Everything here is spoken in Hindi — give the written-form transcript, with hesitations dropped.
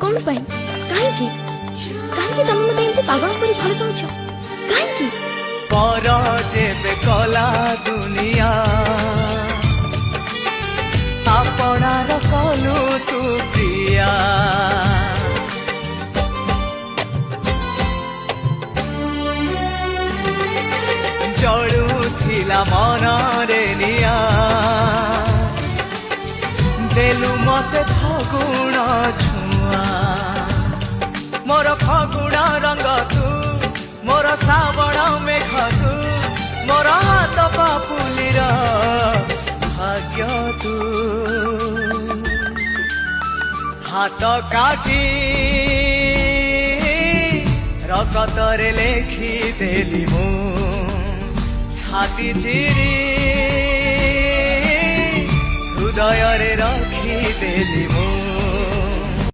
कौन पाई काहे की तमे मते एमती पागल करी भल पाउछ काहे की पर जेबे कला दुनिया आपणार कलु तू प्रिया जड़ुथिला मनरे निया देलु मते फगुण छुआ मोर फगुण रंग तू मोर श्रावण मेघ तू मोर हाथ पापुलीर भाग्य तू हाथ काटी रकतरे लेखी देली मु छाती चिरी हृदय रे रखी देली मु